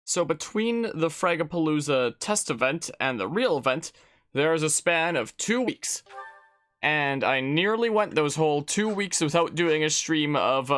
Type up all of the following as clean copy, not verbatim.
So between the Fragapalooza test event and the real event, there is a span of 2 weeks. And I nearly went those whole 2 weeks without doing a stream of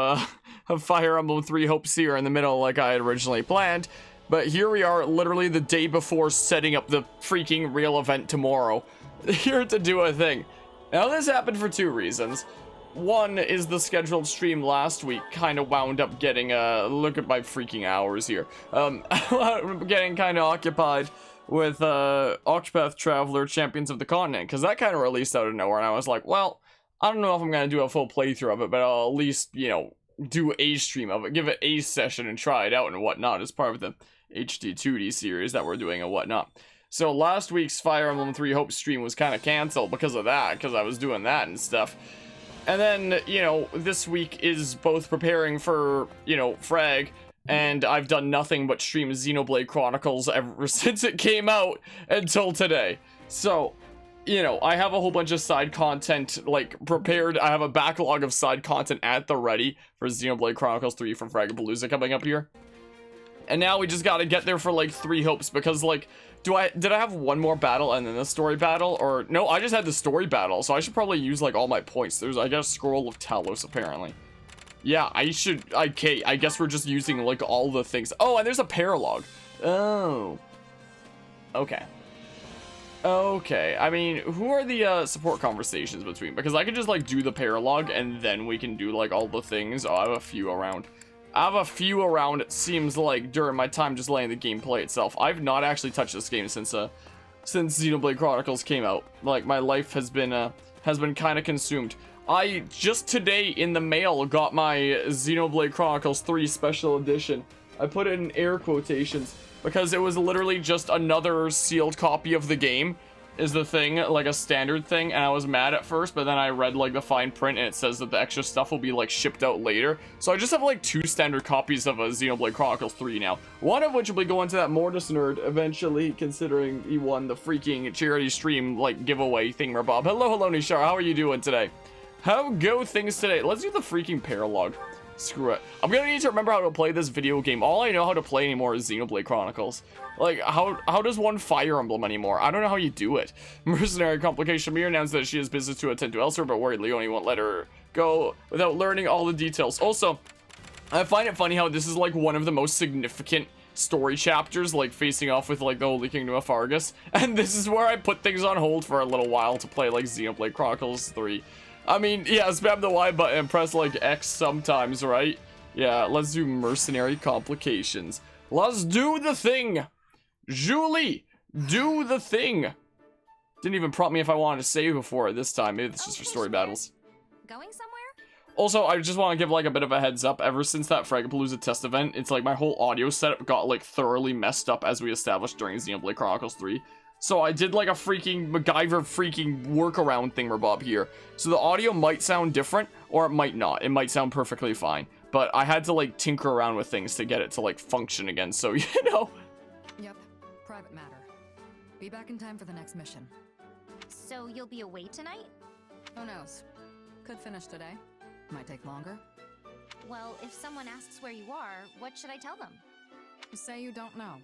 Fire Emblem 3 Hope Seer in the middle like I had originally planned. But here we are, literally the day before setting up the freaking real event tomorrow. Here to do a thing. Now this happened for 2 reasons. One is the scheduled stream last week kind of wound up getting, look at my freaking hours here. Getting kind of occupied with Octopath Traveler Champions of the Continent, because that kind of released out of nowhere, and I was like, well, I don't know if I'm going to do a full playthrough of it, but I'll at least, you know, do a stream of it, give it a session and try it out and whatnot as part of the HD 2D series that we're doing and whatnot. So last week's Fire Emblem 3 Hope stream was kind of canceled because of that, because I was doing that and stuff. And then, you know, this week is both preparing for, you know, Frag, and I've done nothing but stream Xenoblade Chronicles ever since it came out until today. So, you know, I have a whole bunch of side content, like, prepared. I have a backlog of side content at the ready for Xenoblade Chronicles 3 from Fragapalooza coming up here. And now we just gotta get there for, like, 3 hopes, because, like, did I have one more battle and then the story battle? Or, no, I just had the story battle, so I should probably use, like, all my points. There's, I guess, Scroll of Talos, apparently. Yeah, I should, okay, I guess we're just using, like, all the things. Oh, and there's a paralog. Oh. Okay. Okay, I mean, who are the, support conversations between? Because I could just, like, do the paralog, and then we can do, like, all the things. Oh, I have a few around. It seems like, during my time just letting the gameplay itself. I've not actually touched this game since Xenoblade Chronicles came out. Like, my life has been kind of consumed. I just today in the mail got my Xenoblade Chronicles 3 Special Edition. I put it in air quotations because it was literally just another sealed copy of the game is the thing, like a standard thing, and I was mad at first, but then I read like the fine print and it says that the extra stuff will be like shipped out later. So I just have like 2 standard copies of a Xenoblade Chronicles 3 now. One of which will be going to that Mortis nerd eventually, considering he won the freaking charity stream like giveaway thingamabob. Hello Nishar, how are you doing today? How go things today? Let's do the freaking paralog. Screw it. I'm gonna need to remember how to play this video game. All I know how to play anymore is Xenoblade Chronicles. Like, how does one Fire Emblem anymore? I don't know how you do it. Mercenary Complication Mir announced that she has business to attend to elsewhere, but worried Leonie won't let her go without learning all the details. Also, I find it funny how this is like one of the most significant story chapters, like facing off with like the Holy Kingdom of Fargus. And this is where I put things on hold for a little while to play like Xenoblade Chronicles 3. I mean, yeah, spam the Y button and press, like, X sometimes, right? Yeah, let's do Mercenary Complications. Let's do the thing! Julie, do the thing! Didn't even prompt me if I wanted to save before this time. Maybe it's just for story battles. Going somewhere? Also, I just want to give, like, a bit of a heads up. Ever since that Fragapalooza test event, it's like my whole audio setup got, like, thoroughly messed up as we established during Xenoblade Chronicles 3. So I did like a freaking MacGyver freaking workaround thingamabob here. So the audio might sound different, or it might not. It might sound perfectly fine. But I had to like tinker around with things to get it to like function again, so you know. Yep, private matter. Be back in time for the next mission. So you'll be away tonight? Who knows? Could finish today. Might take longer. Well, if someone asks where you are, what should I tell them? Say you don't know,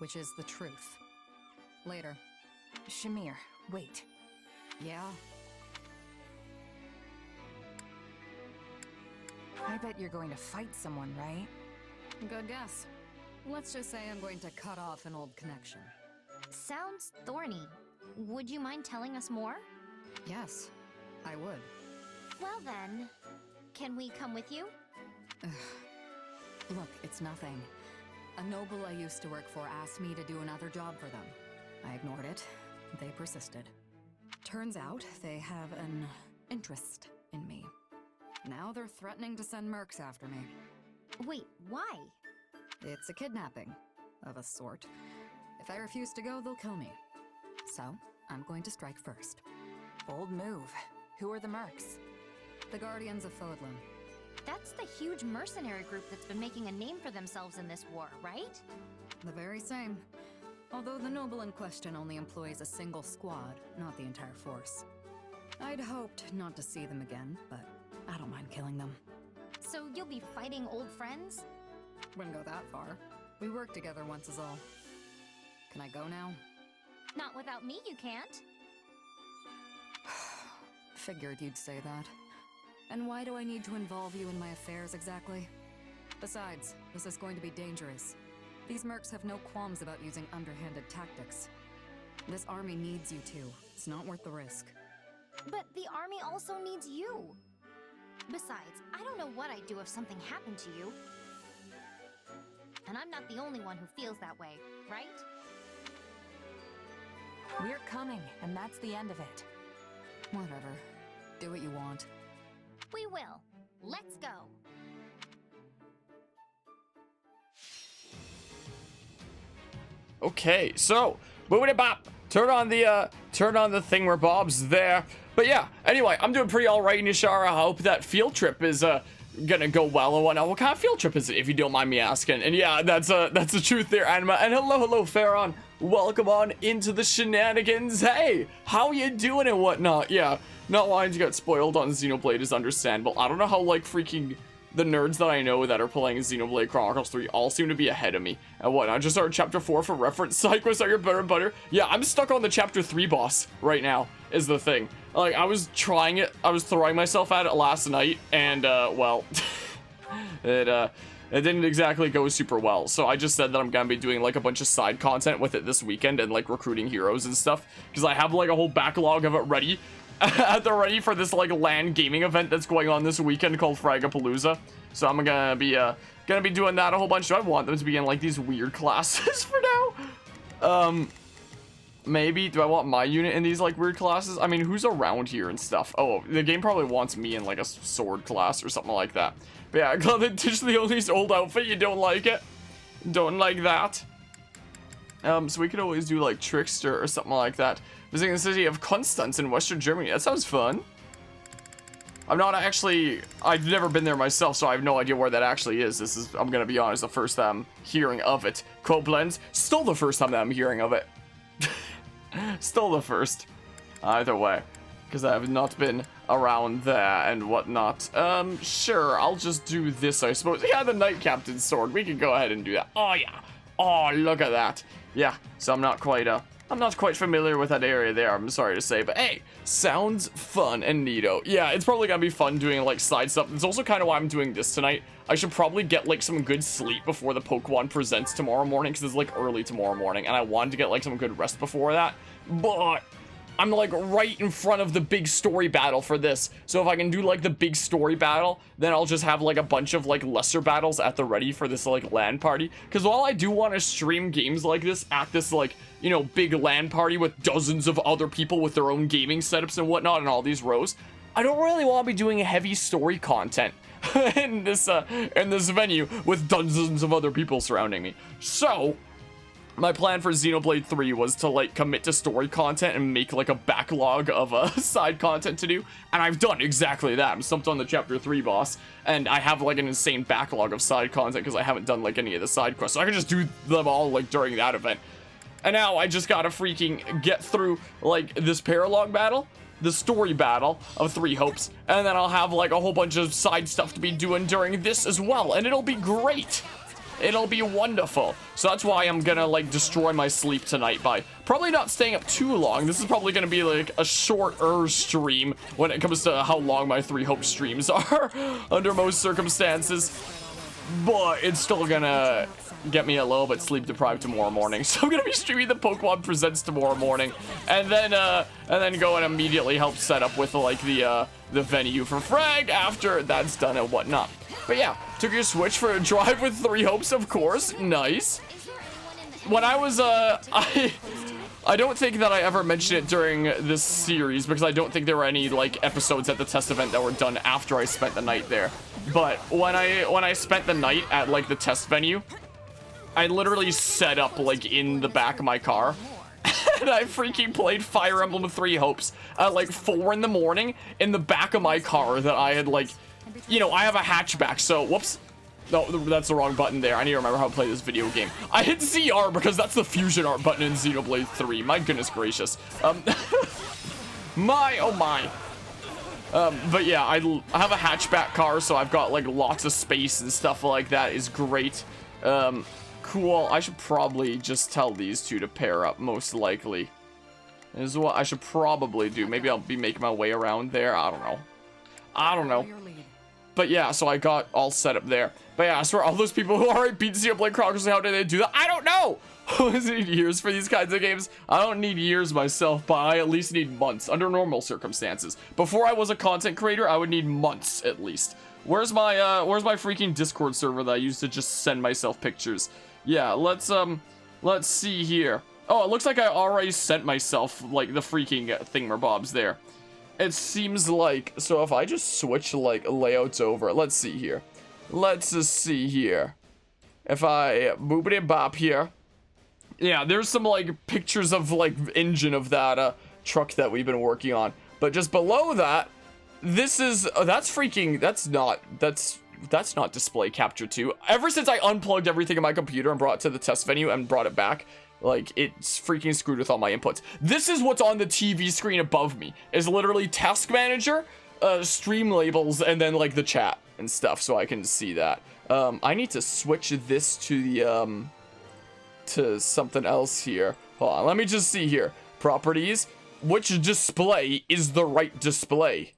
which is the truth. Later. Shamir, wait. Yeah? I bet you're going to fight someone, right? Good guess. Let's just say I'm going to cut off an old connection. Sounds thorny. Would you mind telling us more? Yes, I would. Well then, can we come with you? Look, it's nothing. A noble I used to work for asked me to do another job for them. I ignored it. They persisted. Turns out they have an interest in me. Now they're threatening to send mercs after me. Wait, why? It's a kidnapping, of a sort. If I refuse to go, they'll kill me. So, I'm going to strike first. Bold move. Who are the mercs? The Guardians of Fodlan. That's the huge mercenary group that's been making a name for themselves in this war, right? The very same. Although the noble in question only employs a single squad, not the entire force. I'd hoped not to see them again, but I don't mind killing them. So you'll be fighting old friends? Wouldn't go that far. We worked together once is all. Can I go now? Not without me, you can't. Figured you'd say that. And why do I need to involve you in my affairs exactly? Besides, this is going to be dangerous. These mercs have no qualms about using underhanded tactics. This army needs you two. It's not worth the risk. But the army also needs you. Besides, I don't know what I'd do if something happened to you. And I'm not the only one who feels that way, right? We're coming, and that's the end of it. Whatever. Do what you want. We will. Let's go. Okay, so boobity bop. Turn on the thing where Bob's there. But yeah, anyway, I'm doing pretty alright, Nishara. I hope that field trip is gonna go well and whatnot. What kind of field trip is it, if you don't mind me asking? And yeah, that's the truth there, Anima. And hello, Farron. Welcome on into the shenanigans. Hey, how you doing and whatnot? Yeah, not wanting to get spoiled on Xenoblade is understandable. I don't know how, like, freaking the nerds that I know that are playing Xenoblade Chronicles 3 all seem to be ahead of me. And whatnot. I just started Chapter 4 for reference. Psychos are your butter and butter. Yeah, I'm stuck on the Chapter 3 boss right now, is the thing. Like, I was trying it. I was throwing myself at it last night, and, well, it didn't exactly go super well. So I just said that I'm gonna be doing, like, a bunch of side content with it this weekend and, like, recruiting heroes and stuff. Because I have, like, a whole backlog of it ready. At the ready for this, like, LAN gaming event that's going on this weekend called Fragapalooza. So I'm gonna be doing that a whole bunch. I want them to be in, like, these weird classes for now. Maybe, do I want my unit in these, like, weird classes? I mean, who's around here and stuff? Oh, the game probably wants me in, like, a sword class or something like that. But yeah, glad that ditched the only old outfit. You don't like it? Don't like that? So we could always do, like, Trickster or something like that. Visiting the city of Konstanz in Western Germany. That sounds fun. I've never been there myself, so I have no idea where that actually is. This is, I'm gonna be honest, the first time I'm hearing of it. Koblenz, still the first time that I'm hearing of it. Still the first. Either way, because I have not been around there and whatnot. Sure, I'll just do this, I suppose. Yeah, the Knight Captain's sword. We can go ahead and do that. Oh, yeah. Oh, look at that. Yeah, so I'm not quite familiar with that area there, I'm sorry to say, but hey, sounds fun and neato. Yeah, it's probably gonna be fun doing, like, side stuff. It's also kind of why I'm doing this tonight. I should probably get, like, some good sleep before the Pokemon presents tomorrow morning, because it's, like, early tomorrow morning, and I wanted to get, like, some good rest before that, but I'm, like, right in front of the big story battle for this, so if I can do, like, the big story battle, then I'll just have, like, a bunch of, like, lesser battles at the ready for this, like, LAN party, because while I do want to stream games like this at this, like, you know, big LAN party with dozens of other people with their own gaming setups and whatnot and all these rows, I don't really want to be doing heavy story content in this venue with dozens of other people surrounding me. So my plan for Xenoblade 3 was to, like, commit to story content and make, like, a backlog of side content to do, and I've done exactly that. I'm stumped on the Chapter 3 boss, and I have, like, an insane backlog of side content because I haven't done, like, any of the side quests, so I can just do them all, like, during that event. And now I just gotta freaking get through, like, this paralog battle, the story battle of 3 Hopes, and then I'll have, like, a whole bunch of side stuff to be doing during this as well, and it'll be great. It'll be wonderful. So that's why I'm gonna, like, destroy my sleep tonight by probably not staying up too long. This is probably gonna be, like, a shorter stream when it comes to how long my 3 Hope streams are under most circumstances. But it's still gonna get me a little bit sleep deprived tomorrow morning. So I'm gonna be streaming the Pokemon Presents tomorrow morning, and then go and immediately help set up with, like, the venue for Frag after that's done and whatnot. But yeah, took your Switch for a drive with 3 Hopes, of course. Nice. When I was I don't think that I ever mentioned it during this series because I don't think there were any, like, episodes at the test event that were done after I spent the night there. But when I spent the night at, like, the test venue, I literally set up, like, in the back of my car. And I freaking played Fire Emblem 3 Hopes at, like, 4 in the morning in the back of my car that I had, like, you know, I have a hatchback, so, whoops. No, that's the wrong button there. I need to remember how to play this video game. I hit ZR because that's the fusion art button in Xenoblade 3. My goodness gracious. My, oh my. But yeah, I have a hatchback car, so I've got, like, lots of space and stuff like that is great. cool. I should probably just tell these two to pair up, most likely. Is what I should probably do. Maybe I'll be making my way around there. I don't know. I don't know. But yeah, so I got all set up there. But yeah, I swear, all those people who already beat Xenoblade Chronicles, how did they do that? I don't know! Does it need years for these kinds of games? I don't need years myself, but I at least need months, under normal circumstances. Before I was a content creator, I would need months, at least. Where's my freaking Discord server that I used to just send myself pictures? Yeah, let's see here. Oh, it looks like I already sent myself, like, the freaking thingamabobs there. It seems like, so if I just switch, like, layouts over, let's see here. Let's just see here. If I boopity bop here. Yeah, there's some, like, pictures of, like, engine of that, truck that we've been working on. But just below that, this is, that's not display capture 2. Ever since I unplugged everything in my computer and brought it to the test venue and brought it back, like, it's freaking screwed with all my inputs. This is what's on the TV screen above me, is literally task manager, stream labels, and then, like, the chat and stuff, so I can see that. I need to switch this to the, to something else here. Hold on, let me just see here. Properties. Which display is the right display?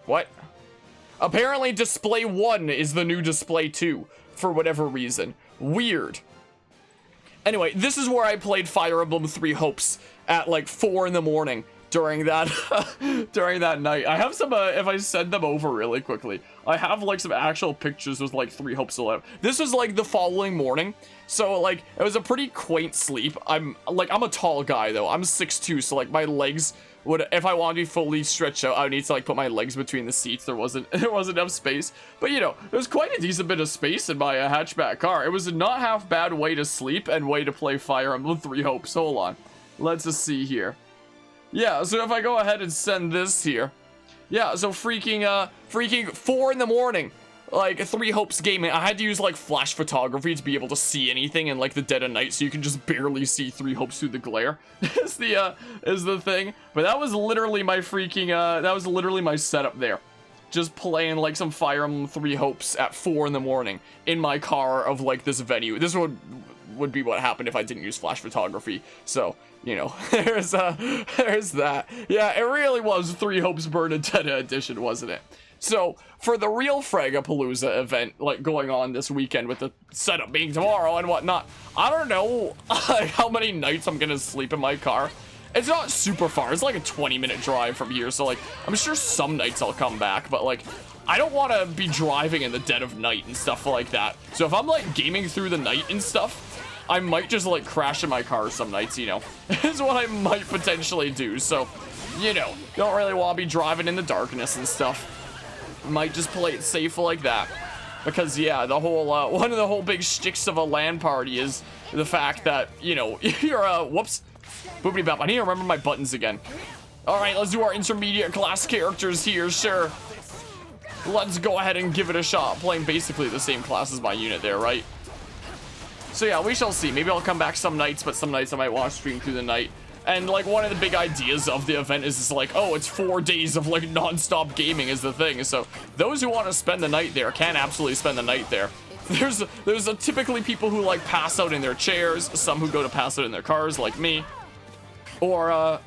What? Apparently display 1 is the new display 2, for whatever reason. Weird. Anyway, this is where I played Fire Emblem 3 Hopes at like 4 in the morning during that during that night. I have some if I send them over really quickly, I have like some actual pictures with like 3 Hopes alive. This was like the following morning, so like it was a pretty quaint sleep. I'm a tall guy though. I'm 6'2", so like my legs would, if I wanted to be fully stretched out, I would need to like put my legs between the seats. There wasn't enough space, but you know, there was quite a decent bit of space in my hatchback car. It was a not half bad way to sleep and way to play Fire Emblem 3 Hopes. Hold on, let's just see here. Yeah, so if I go ahead and send this here, yeah, so freaking 4 in the morning, like 3 Hopes gaming. I had to use like flash photography to be able to see anything in like the dead of night, so you can just barely see 3 Hopes through the glare. is the thing. But that was literally my freaking that was literally my setup there. Just playing like some Fire Emblem 3 Hopes at 4 in the morning in my car of like this venue. This would be what happened if I didn't use flash photography. So, you know, there's that. Yeah, it really was 3 Hopes Bernadetta edition, wasn't it? So, for the real Fragapalooza event, like, going on this weekend with the setup being tomorrow and whatnot, I don't know how many nights I'm gonna sleep in my car. It's not super far. It's like a 20-minute drive from here, so, like, I'm sure some nights I'll come back, but, like, I don't want to be driving in the dead of night and stuff like that. So if I'm, like, gaming through the night and stuff, I might just, like, crash in my car some nights, you know, is what I might potentially do. So, you know, don't really want to be driving in the darkness and stuff. Might just play it safe like that. Because, yeah, the whole, one of the whole big shticks of a LAN party is the fact that, you know, you're, whoops, boopity bop. I need to remember my buttons again. All right, let's do our intermediate class characters here, sure. Let's go ahead and give it a shot. Playing basically the same class as my unit there, right? So yeah, we shall see. Maybe I'll come back some nights, but some nights I might watch stream through the night. And like one of the big ideas of the event is like, oh, it's 4 days of like non-stop gaming is the thing. So those who want to spend the night there can absolutely spend the night there. There's typically people who like pass out in their chairs, some who go to pass out in their cars like me, or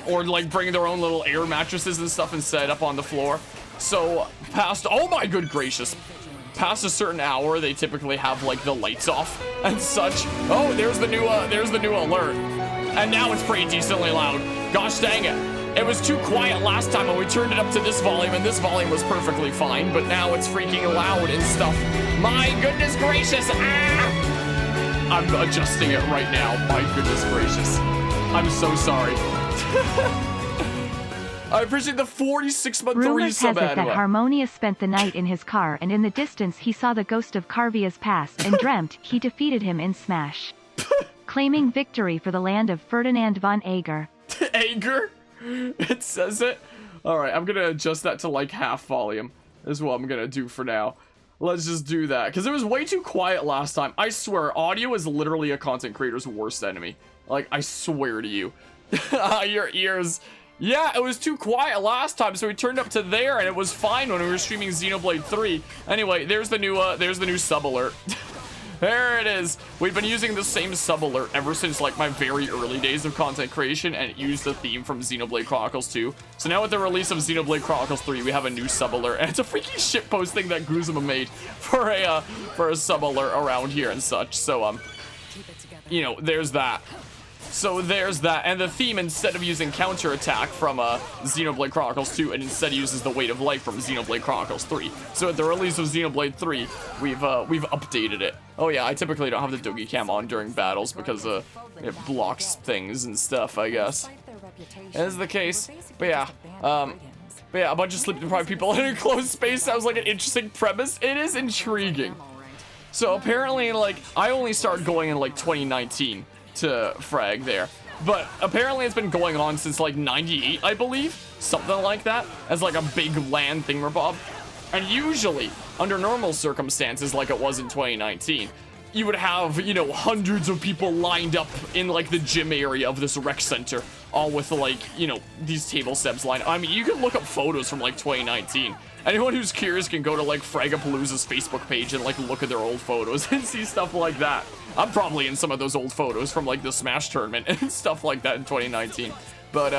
like bring their own little air mattresses and stuff and set up on the floor. So past, oh my good gracious, past a certain hour, they typically have like the lights off and such. Oh, there's the new alert. And now it's pretty decently loud. Gosh dang it. It was too quiet last time when we turned it up to this volume, and this volume was perfectly fine, but now it's freaking loud and stuff. My goodness gracious. Ah! I'm adjusting it right now. My goodness gracious. I'm so sorry. I appreciate the 46-month Rumors has it that anyway. Harmonious spent the night in his car, and in the distance he saw the ghost of Carvia's past and dreamt he defeated him in Smash. Claiming victory for the land of Ferdinand von Ager. Ager? It says it? Alright, I'm gonna adjust that to like half volume. Is what I'm gonna do for now. Let's just do that. Because it was way too quiet last time. I swear, audio is literally a content creator's worst enemy. Like, I swear to you. Your ears Yeah, it was too quiet last time, so we turned up to there, and it was fine when we were streaming Xenoblade 3. Anyway, there's the new sub alert. There it is. We've been using the same sub alert ever since like my very early days of content creation, and it used the theme from Xenoblade Chronicles 2. So now with the release of Xenoblade Chronicles 3, we have a new sub alert, and it's a freaking shitpost thing that Guzma made for a sub alert around here and such. So you know, there's that. So there's that, and the theme, instead of using counterattack from Xenoblade Chronicles 2, it instead uses the Weight of Life from Xenoblade Chronicles 3. So at the release of Xenoblade 3, we've updated it. Oh yeah, I typically don't have the Dogi Cam on during battles because it blocks things and stuff, I guess. That is the case. But yeah, a bunch of sleep-deprived people in a closed space sounds like an interesting premise. It is intriguing. So apparently, like, I only started going in like 2019. To frag there, but apparently it's been going on since like 98, I believe, something like that, as like a big LAN thingamabob. And usually under normal circumstances, like it was in 2019, you would have, you know, hundreds of people lined up in like the gym area of this rec center, all with like, you know, these table steps lined up. I mean, you can look up photos from like 2019. Anyone who's curious can go to like Fragapalooza's Facebook page and like look at their old photos and see stuff like that. I'm probably in some of those old photos from like the Smash tournament and stuff like that in 2019. But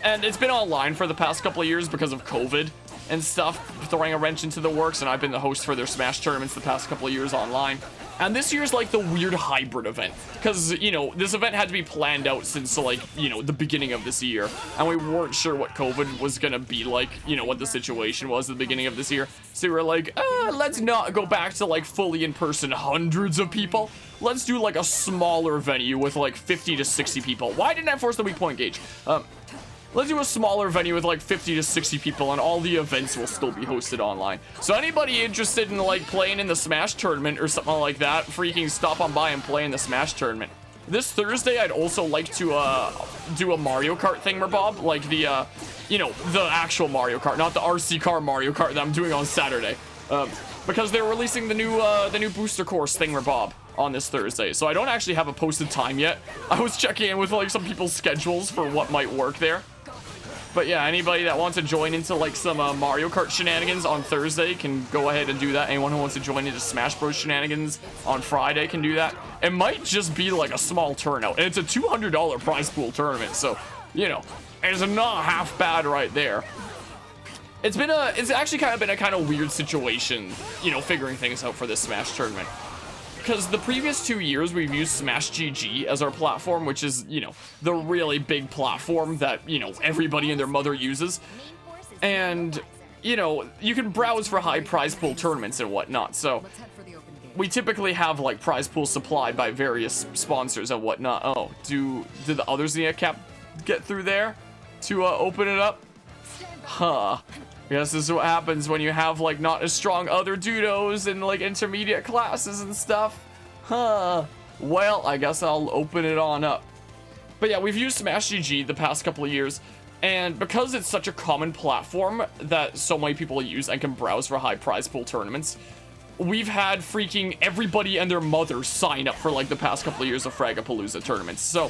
and it's been online for the past couple of years because of COVID and stuff, throwing a wrench into the works, and I've been the host for their Smash tournaments the past couple of years online. And this year's like the weird hybrid event, because, you know, this event had to be planned out since, like, you know, the beginning of this year, and we weren't sure what COVID was gonna be like, you know, what the situation was at the beginning of this year. So we were like, let's not go back to like fully in person hundreds of people. Let's do like a smaller venue with like 50 to 60 people. Why didn't I force the weak point gauge? Let's do a smaller venue with like 50 to 60 people, and all the events will still be hosted online. So anybody interested in like playing in the Smash tournament or something like that, freaking stop on by and play in the Smash tournament. This Thursday, I'd also like to do a Mario Kart thingamabob, like the, you know, the actual Mario Kart, not the RC car Mario Kart that I'm doing on Saturday, because they're releasing the new booster course thingamabob on this Thursday. So I don't actually have a posted time yet. I was checking in with like some people's schedules for what might work there. But yeah, anybody that wants to join into like some Mario Kart shenanigans on Thursday can go ahead and do that. Anyone who wants to join into Smash Bros shenanigans on Friday can do that. It might just be like a small turnout, and it's a $200 prize pool tournament, so, you know, it's not half bad right there. It's actually kind of been a kind of weird situation, you know, figuring things out for this Smash tournament. Because the previous 2 years, we've used Smash GG as our platform, which is, you know, the really big platform that, you know, everybody and their mother uses. And, you know, you can browse for high prize pool tournaments and whatnot. So we typically have, like, prize pools supplied by various sponsors and whatnot. Oh, do the others need a get through there to open it up? Huh. Yes, this is what happens when you have, like, not as strong other dudos in, like, intermediate classes and stuff. Huh. Well, I guess I'll open it on up. But yeah, we've used Smash GG the past couple of years, and because it's such a common platform that so many people use and can browse for high prize pool tournaments, we've had freaking everybody and their mother sign up for, like, the past couple of years of Fragapalooza tournaments. So,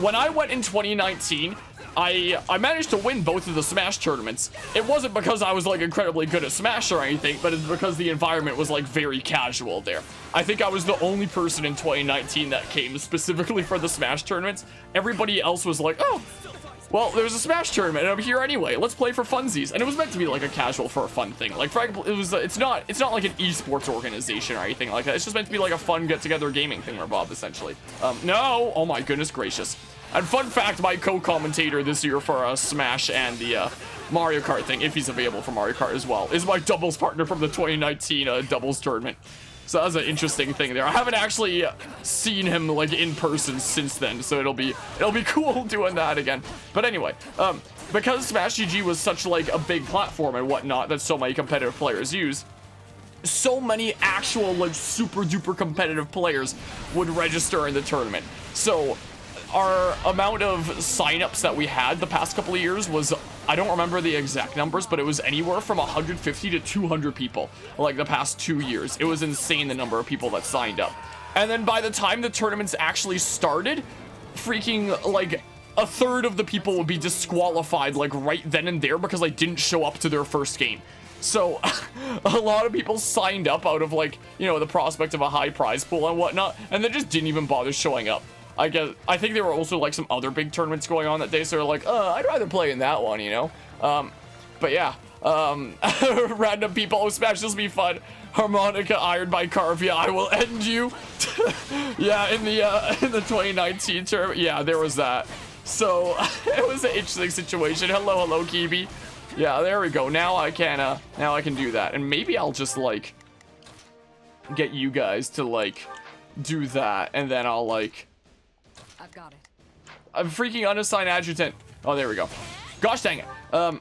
when I went in 2019... I managed to win both of the Smash tournaments. It wasn't because I was like incredibly good at Smash or anything, but it's because the environment was like very casual there. I think I was the only person in 2019 that came specifically for the Smash tournaments. Everybody else was like, oh, well, there's a Smash tournament and I'm here anyway. Let's play for funsies. And it was meant to be like a casual for a fun thing. Like it's not like an esports organization or anything like that. It's just meant to be like a fun get-together gaming thing, Bob, essentially. No, oh my goodness gracious. And fun fact, my co-commentator this year for Smash and the Mario Kart thing, if he's available for Mario Kart as well, is my doubles partner from the 2019 doubles tournament. So that's an interesting thing there. I haven't actually seen him like in person since then, so it'll be cool doing that again. But anyway, because Smash GG was such like a big platform and whatnot that so many competitive players use, so many actual like super duper competitive players would register in the tournament. So our amount of signups that we had the past couple of years was, I don't remember the exact numbers, but it was anywhere from 150 to 200 people, like the past 2 years. It was insane the number of people that signed up. And then by the time the tournaments actually started, freaking like a third of the people would be disqualified like right then and there because I didn't show up to their first game. So a lot of people signed up out of like, you know, the prospect of a high prize pool and whatnot, and they just didn't even bother showing up. I think there were also like some other big tournaments going on that day, so they're like, I'd rather play in that one, you know? But yeah, random people, oh, Smash, this will be fun. Harmonica ironed by Carvia, I will end you. Yeah, in the 2019 tournament, yeah, there was that. So it was an interesting situation. Hello, Kibi. Yeah, there we go. Now I can do that, and maybe I'll just like get you guys to like do that, and then I'll like. I've got it. I'm freaking unassigned adjutant. Oh, there we go. Gosh dang it.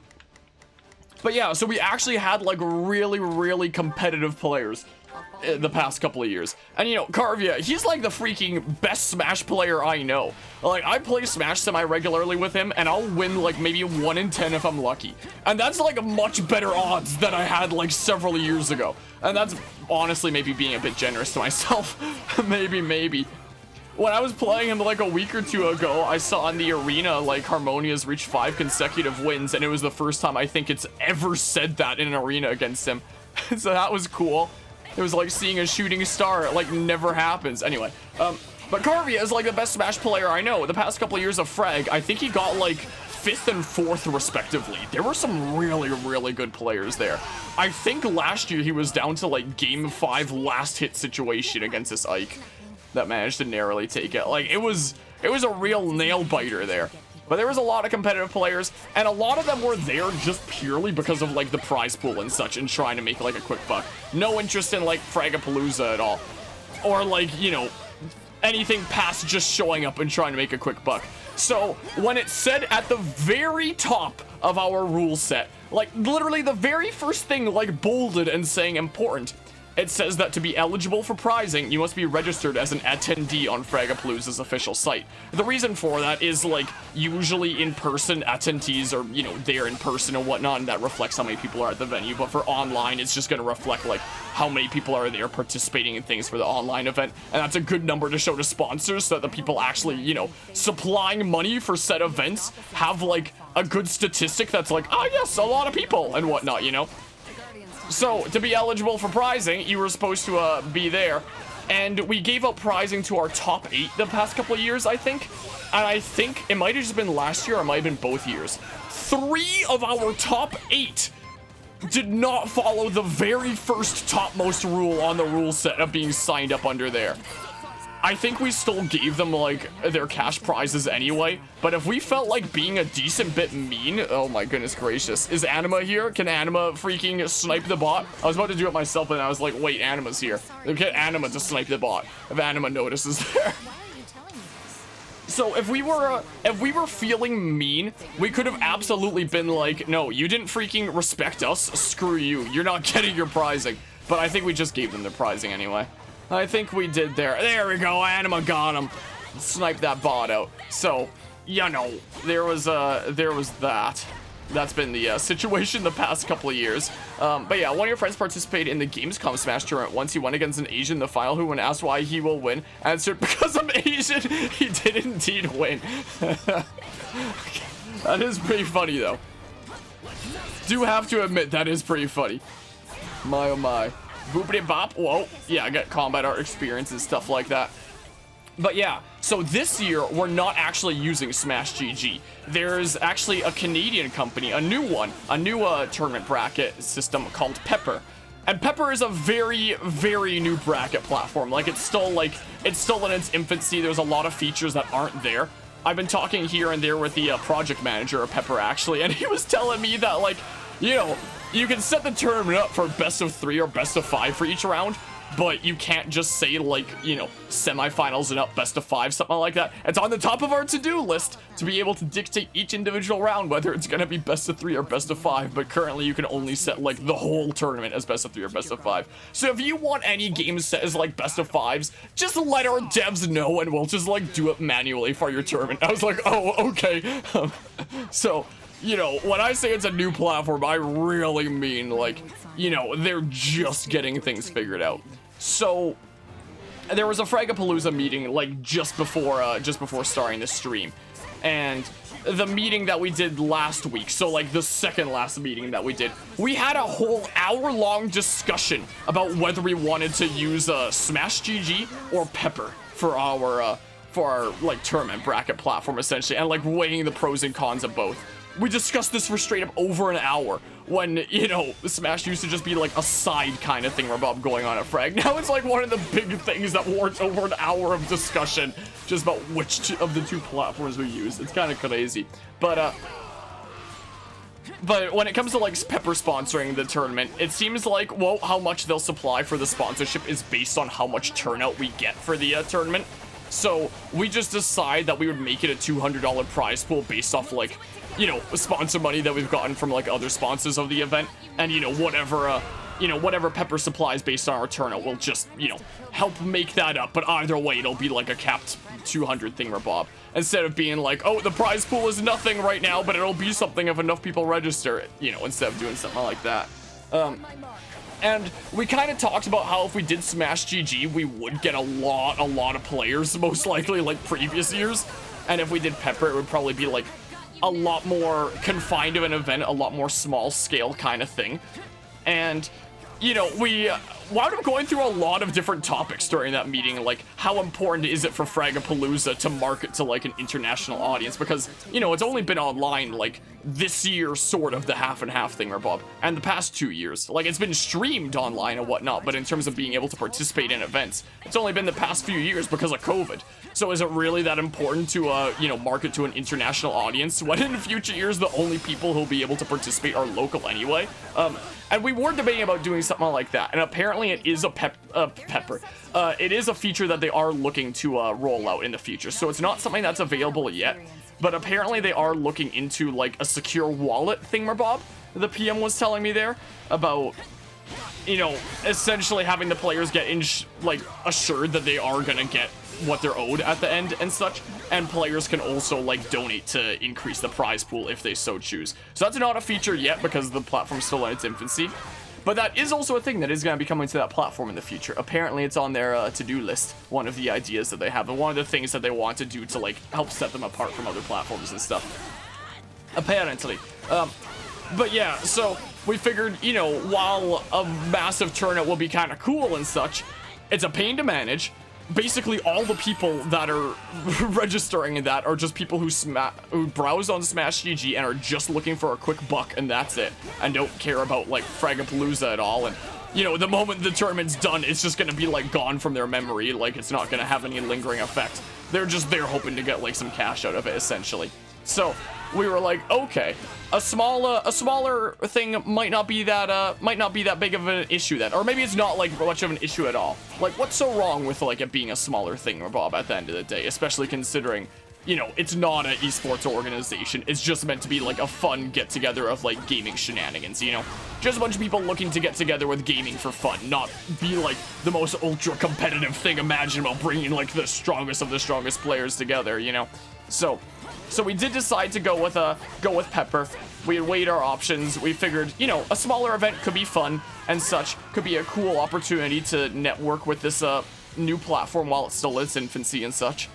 But yeah, so we actually had like really competitive players the past couple of years. And you know, Carvia, he's like the freaking best Smash player I know. Like, I play Smash semi-regularly with him, and I'll win like maybe 1 in 10 if I'm lucky. And that's like a much better odds than I had like several years ago. And that's honestly maybe being a bit generous to myself. maybe. When I was playing him like a week or two ago, I saw in the arena like Harmonia's reached 5 consecutive wins, and it was the first time I think it's ever said that in an arena against him. So that was cool. It was like seeing a shooting star. It like never happens. Anyway, but Carvia is like the best Smash player I know. The past couple of years of Frag, I think he got like 5th and 4th respectively. There were some really good players there. I think last year he was down to like game 5 last hit situation against this Ike that managed to narrowly take it. Like, it was a real nail biter there. But there was a lot of competitive players, and a lot of them were there just purely because of like the prize pool and such, and trying to make like a quick buck. No interest in like Fragapalooza at all, or like, you know, anything past just showing up and trying to make a quick buck. So when it said at the very top of our rule set, like literally the very first thing, like bolded and saying important, it says that to be eligible for prizing, you must be registered as an attendee on Fragapalooza's official site. The reason for that is, like, usually in-person attendees are, you know, there in person and whatnot, and that reflects how many people are at the venue. But for online, it's just going to reflect, like, how many people are there participating in things for the online event. And that's a good number to show to sponsors so that the people actually, you know, supplying money for said events have, like, a good statistic that's like, ah, yes, a lot of people and whatnot, you know? So, to be eligible for prizing, you were supposed to be there. And we gave out prizing to our top 8 the past couple of years, I think. And I think it might have just been last year, or it might have been both years. 3 of our top 8 did not follow the very first topmost rule on the rule set of being signed up under there. I think we still gave them, like, their cash prizes anyway, but if we felt like being a decent bit mean, oh my goodness gracious. Is Anima here? Can Anima freaking snipe the bot? I was about to do it myself, and I was like, wait, Anima's here. Get Anima to snipe the bot, if Anima notices there. So if we were feeling mean, we could have absolutely been like, no, you didn't freaking respect us, screw you, you're not getting your prizing. But I think we just gave them their prizing anyway. I think we did there. There we go, Anima got him. Snipe that bot out. So, you know, there was that. That's been the situation the past couple of years. But yeah, one of your friends participated in the Gamescom Smash tournament once. He won against an Asian in the final who, when asked why he will win, answered, because I'm Asian, he did indeed win. That is pretty funny, though. Do have to admit, that is pretty funny. My oh my. Boopity bop. Whoa. Yeah, I got combat art experience and stuff like that. But yeah, so this year, we're not actually using Smash GG. There's actually a Canadian company, a new one, a new tournament bracket system called Pepper. And Pepper is a very new bracket platform. Like, it's still in its infancy. There's a lot of features that aren't there. I've been talking here and there with the project manager of Pepper, actually, and he was telling me that, like, you know, you can set the tournament up for best of 3 or best of 5 for each round, but you can't just say, like, you know, semifinals and up, best of 5, something like that. It's on the top of our to-do list to be able to dictate each individual round whether it's going to be best of 3 or best of 5, but currently you can only set, like, the whole tournament as best of 3 or best of 5. So if you want any games set as, like, best of 5s, just let our devs know and we'll just, like, do it manually for your tournament. I was like, oh, okay. So, you know, when I say it's a new platform, I really mean, like, you know, they're just getting things figured out. So, there was a Fragapalooza meeting, like, just before starting the stream. and the meeting that we did last week, so like the second last meeting that we did, we had a whole hour-long discussion about whether we wanted to use Smash GG or Pepper for our like tournament bracket platform, essentially, and like weighing the pros and cons of both. We discussed this for straight up over an hour when, you know, Smash used to just be like a side kind of thing Bob going on at Frag. Now it's like one of the big things that warrants over an hour of discussion just about which of the two platforms we use. It's kind of crazy. But when it comes to like Pepper sponsoring the tournament, it seems like, well, how much they'll supply for the sponsorship is based on how much turnout we get for the tournament. So we just decide that we would make it a $200 prize pool based off like, you know, sponsor money that we've gotten from like other sponsors of the event, and you know, whatever Pepper supplies based on our turnout will just, you know, help make that up. But either way, it'll be like a capped 200 thingamabob, instead of being like, oh, the prize pool is nothing right now, but it'll be something if enough people register it, you know, instead of doing something like that. And we kind of talked about how if we did Smash GG, we would get a lot of players, most likely, like previous years. And if we did Pepper, it would probably be like a lot more confined of an event, a lot more small scale kind of thing. And, you know, we wound up going through a lot of different topics during that meeting, like how important is it for Fragapalooza to market to like an international audience, because, you know, it's only been online like this year, sort of, the half and half thingamabob, and the past 2 years. Like, it's been streamed online and whatnot, but in terms of being able to participate in events, it's only been the past few years because of COVID. So is it really that important to, you know, market to an international audience when in future years the only people who'll be able to participate are local anyway? And we were debating about doing something like that, and apparently it is it is a feature that they are looking to roll out in the future. So it's not something that's available yet, but apparently they are looking into like a secure wallet thingamabob. The PM was telling me there about, you know, essentially having the players get assured that they are gonna get what they're owed at the end and such, and players can also like donate to increase the prize pool if they so choose. So that's not a feature yet because the platform's still in its infancy, but that is also a thing that is going to be coming to that platform in the future. Apparently it's on their to-do list, one of the ideas that they have, and one of the things that they want to do to like help set them apart from other platforms and stuff, apparently. But yeah, so we figured, you know, while a massive turnout will be kind of cool and such, it's a pain to manage. Basically, all the people that are registering in that are just people who browse on Smash GG and are just looking for a quick buck, and that's it, and don't care about like Fragapalooza at all. And you know, the moment the tournament's done, it's just gonna be like gone from their memory. Like, it's not gonna have any lingering effect. They're just there hoping to get like some cash out of it, essentially. So we were like, okay, a smaller thing might not be that big of an issue then, or maybe it's not like much of an issue at all. Like, what's so wrong with like it being a smaller thingamabob at the end of the day, especially considering, you know, it's not an esports organization. It's just meant to be like a fun get together of like gaming shenanigans, you know, just a bunch of people looking to get together with gaming for fun, not be like the most ultra competitive thing imaginable, bringing like the strongest of the strongest players together, you know. So we did decide to go with Pepper. We had weighed our options. We figured, you know, a smaller event could be fun and such, could be a cool opportunity to network with this new platform while it's still in its infancy and such.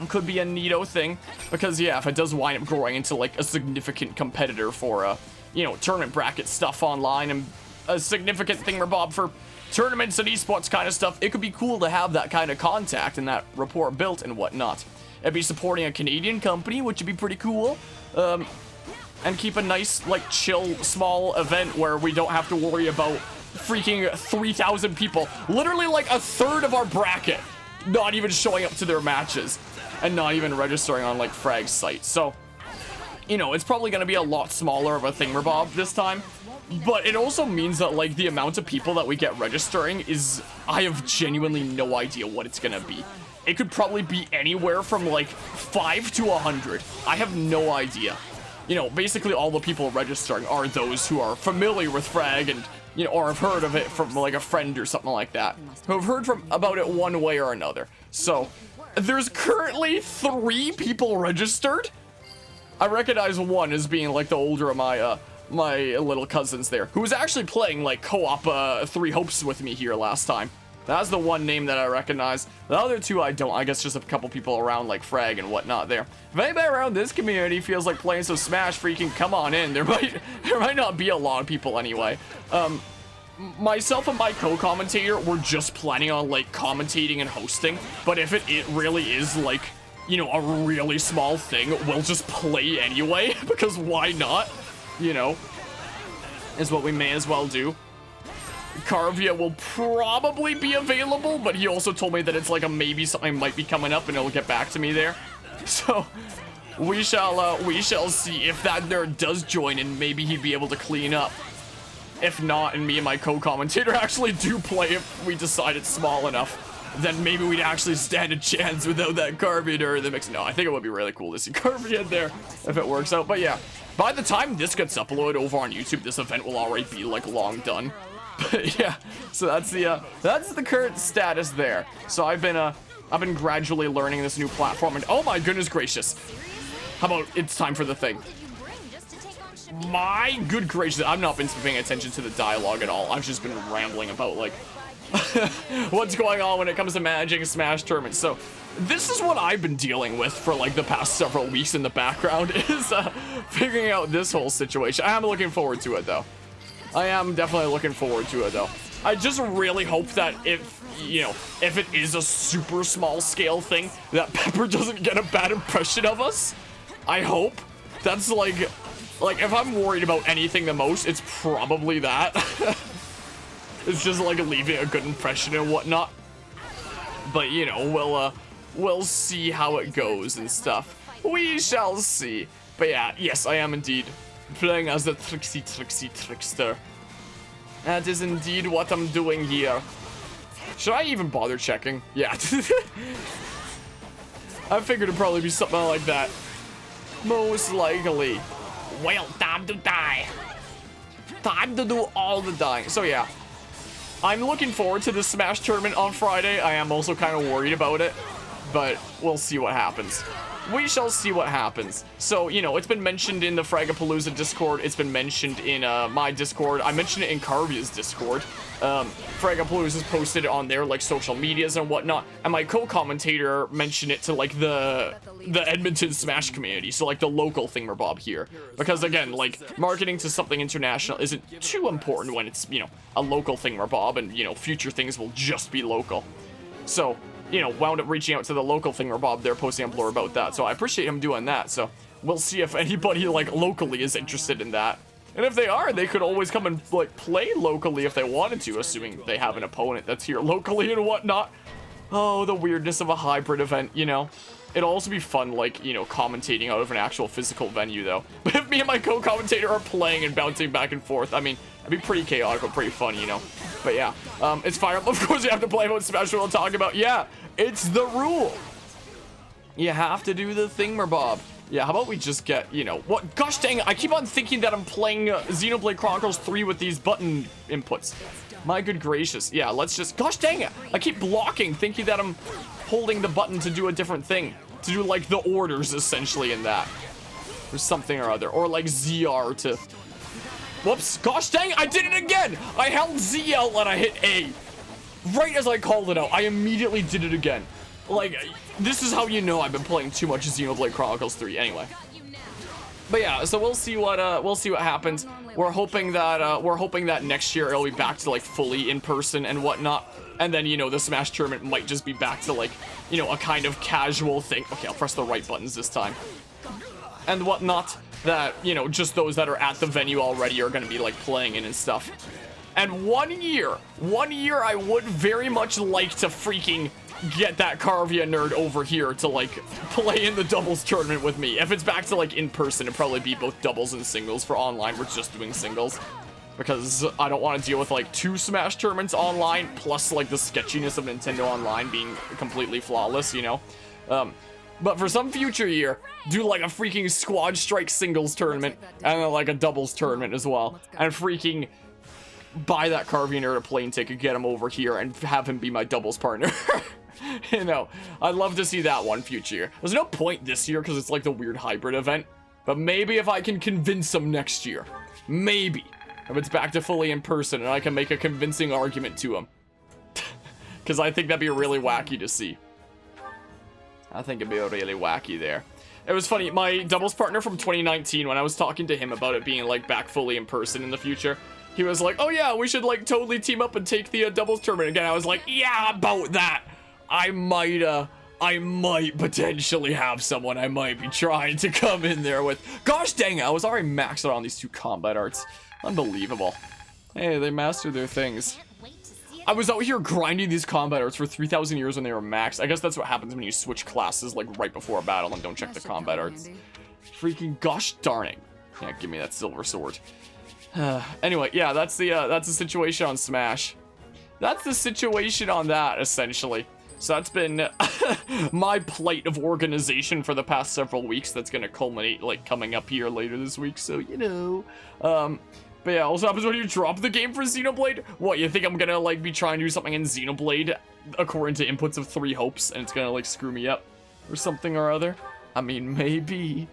It could be a neato thing, because yeah, if it does wind up growing into like a significant competitor for you know, tournament bracket stuff online and a significant thingamabob for tournaments and esports kind of stuff, it could be cool to have that kind of contact and that rapport built and whatnot. It'd be supporting a Canadian company, which would be pretty cool, and keep a nice, like, chill, small event where we don't have to worry about freaking 3,000 people, literally like a third of our bracket, not even showing up to their matches, and not even registering on, like, Frag's site. So, you know, it's probably going to be a lot smaller of a thingamabob this time, but it also means that, like, the amount of people that we get registering is, I have genuinely no idea what it's going to be. It could probably be anywhere from like 5 to 100. I have no idea. You know, basically all the people registering are those who are familiar with Frag and, you know, or have heard of it from like a friend or something like that, who have heard about it one way or another. So there's currently 3 people registered. I recognize one as being like the older of my my little cousins there, who was actually playing like co-op 3 Hopes with me here last time. That's the one name that I recognize. The other two I don't. I guess just a couple people around like Frag and whatnot there. If anybody around this community feels like playing some Smash, freaking come on in. There might not be a lot of people anyway. Myself and my co-commentator were just planning on like commentating and hosting, but if it really is like, you know, a really small thing, we'll just play anyway, because why not? You know, is what we may as well do. Carvia will probably be available, but he also told me that it's like a maybe something might be coming up and it'll get back to me there. So we shall see if that nerd does join and maybe he'd be able to clean up. If not, and me and my co-commentator actually do play if we decide it's small enough, then maybe we'd actually stand a chance without that Carvia nerd in the mix. No, I think it would be really cool to see Carvia in there if it works out. But yeah, by the time this gets uploaded over on YouTube, this event will already be like long done. But yeah, so that's the current status there. So I've been gradually learning this new platform, and oh my goodness gracious, how about it's time for the thing? My good gracious, I've not been paying attention to the dialogue at all. I've just been rambling about like what's going on when it comes to managing Smash tournaments. So this is what I've been dealing with for like the past several weeks in the background is figuring out this whole situation. I am looking forward to it though. I am definitely looking forward to it though. I just really hope that if, you know, if it is a super small scale thing, that Pepper doesn't get a bad impression of us. I hope. That's like if I'm worried about anything the most, it's probably that. It's just like leaving a good impression and whatnot. But you know, we'll see how it goes and stuff. We shall see. But yeah, yes, I am indeed playing as the trickster. That is indeed what I'm doing here. Should I even bother checking? Yeah. I figured it'd probably be something like that. Most likely. Well, time to die. Time to do all the dying. So yeah, I'm looking forward to the Smash tournament on Friday. I am also kind of worried about it, but we'll see what happens. We shall see what happens. So, you know, it's been mentioned in the Fragapalooza Discord. It's been mentioned in my Discord. I mentioned it in Carvia's Discord. Fragapalooza's posted it on their, like, social medias and whatnot. And my co-commentator mentioned it to, like, the Edmonton Smash community. So, like, the local thingamabob here. Because, again, like, marketing to something international isn't too important when it's, you know, a local thingamabob. And, you know, future things will just be local. So, you know, wound up reaching out to the local thingamabob there, posting up more about that. So I appreciate him doing that. So we'll see if anybody, like, locally is interested in that. And if they are, they could always come and, like, play locally if they wanted to, assuming they have an opponent that's here locally and whatnot. Oh, the weirdness of a hybrid event, you know. It'll also be fun, like, you know, commentating out of an actual physical venue, though. But if me and my co-commentator are playing and bouncing back and forth, I mean, it'd be pretty chaotic, but pretty fun, you know. But yeah, it's Fire Emblem. Of course, you have to play about Smash we'll talk about. Yeah, it's the rule. You have to do the thingamabob. Yeah, how about we just get, you know, what? Gosh dang it, I keep on thinking that I'm playing Xenoblade Chronicles 3 with these button inputs. My good gracious. Yeah, let's just, gosh dang it. I keep blocking, thinking that I'm holding the button to do a different thing. To do, like, the orders, essentially, in that. Or something or other. Or, like, ZR to... Whoops. Gosh dang it, I did it again! I held ZL and I hit A. Right as I called it out, I immediately did it again. Like, this is how you know I've been playing too much Xenoblade Chronicles 3. Anyway. But yeah, so we'll see what happens. We're hoping that next year it'll be back to, like, fully in person and whatnot. And then, you know, the Smash tournament might just be back to, like, you know, a kind of casual thing. Okay, I'll press the right buttons this time. And whatnot, that, you know, just those that are at the venue already are going to be, like, playing in and stuff. And one year I would very much like to freaking get that Carvia nerd over here to, like, play in the doubles tournament with me. If it's back to, like, in person, it'd probably be both doubles and singles. For online, we're just doing singles. Because I don't want to deal with, like, 2 Smash tournaments online, plus, like, the sketchiness of Nintendo Online being completely flawless, you know? But for some future year, do, like, a freaking Squad Strike singles tournament, and then, like, a doubles tournament as well. And freaking buy that Carvia nerd a plane ticket, get him over here, and have him be my doubles partner. You know, I'd love to see that one future year. There's no point this year, because it's, like, the weird hybrid event. But maybe if I can convince him next year. Maybe. If it's back to fully in person and I can make a convincing argument to him. because I think that'd be really wacky to see. I think it'd be really wacky there. It was funny, my doubles partner from 2019, when I was talking to him about it being, like, back fully in person in the future, he was like, oh yeah, we should, like, totally team up and take the doubles tournament again. I was like, yeah, about that. I might potentially have someone I might be trying to come in there with. Gosh dang it, I was already maxed out on these 2 combat arts. Unbelievable. Hey, they mastered their things. I was out here grinding these combat arts for 3,000 years when they were maxed. I guess that's what happens when you switch classes, like, right before a battle and don't check the combat arts. Freaking gosh darn it. Yeah, give me that silver sword. Anyway, yeah, that's the situation on Smash. That's the situation on that, essentially. So that's been my plight of organization for the past several weeks. That's gonna culminate, like, coming up here later this week, so, you know. But yeah, also happens when you drop the game for Xenoblade. What, you think I'm gonna, like, be trying to do something in Xenoblade according to inputs of 3 hopes, and it's gonna, like, screw me up? Or something or other? I mean, maybe.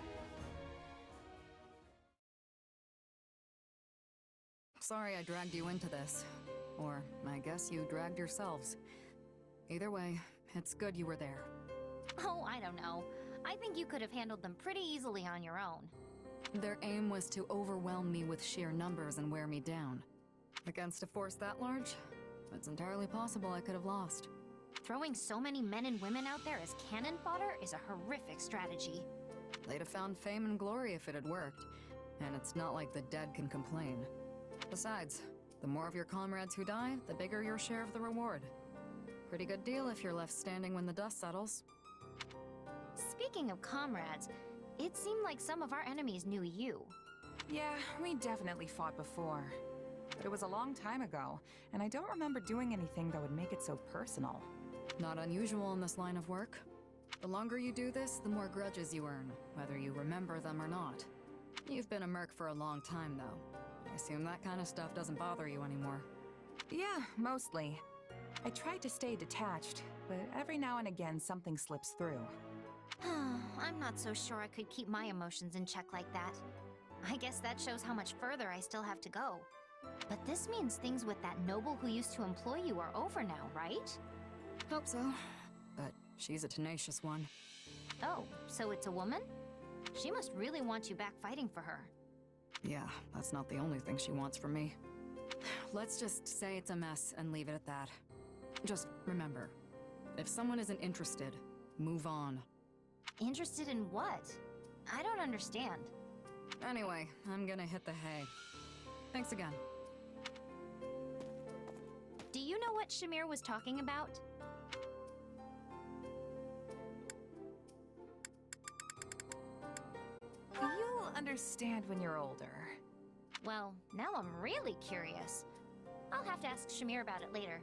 Sorry I dragged you into this. Or, I guess you dragged yourselves. Either way, it's good you were there. Oh, I don't know. I think you could have handled them pretty easily on your own. Their aim was to overwhelm me with sheer numbers and wear me down. Against a force that large, it's entirely possible I could have lost. Throwing so many men and women out there as cannon fodder is a horrific strategy. They'd have found fame and glory if it had worked, and it's not like the dead can complain. Besides, the more of your comrades who die, the bigger your share of the reward. Pretty good deal if you're left standing when the dust settles. Speaking of comrades, it seemed like some of our enemies knew you. Yeah, we definitely fought before. But it was a long time ago, and I don't remember doing anything that would make it so personal. Not unusual in this line of work. The longer you do this, the more grudges you earn, whether you remember them or not. You've been a merc for a long time, though. I assume that kind of stuff doesn't bother you anymore. Yeah, mostly. I tried to stay detached, but every now and again something slips through. I'm not so sure I could keep my emotions in check like that. I guess that shows how much further I still have to go. But this means things with that noble who used to employ you are over now, right? Hope so. But she's a tenacious one. Oh, so it's a woman? She must really want you back fighting for her. Yeah, that's not the only thing she wants from me. Let's just say it's a mess and leave it at that. Just remember, if someone isn't interested, move on. Interested in what? I don't understand. Anyway, I'm gonna hit the hay. Thanks again. Do you know what Shamir was talking about? You'll understand when you're older. Well, now I'm really curious. I'll have to ask Shamir about it later.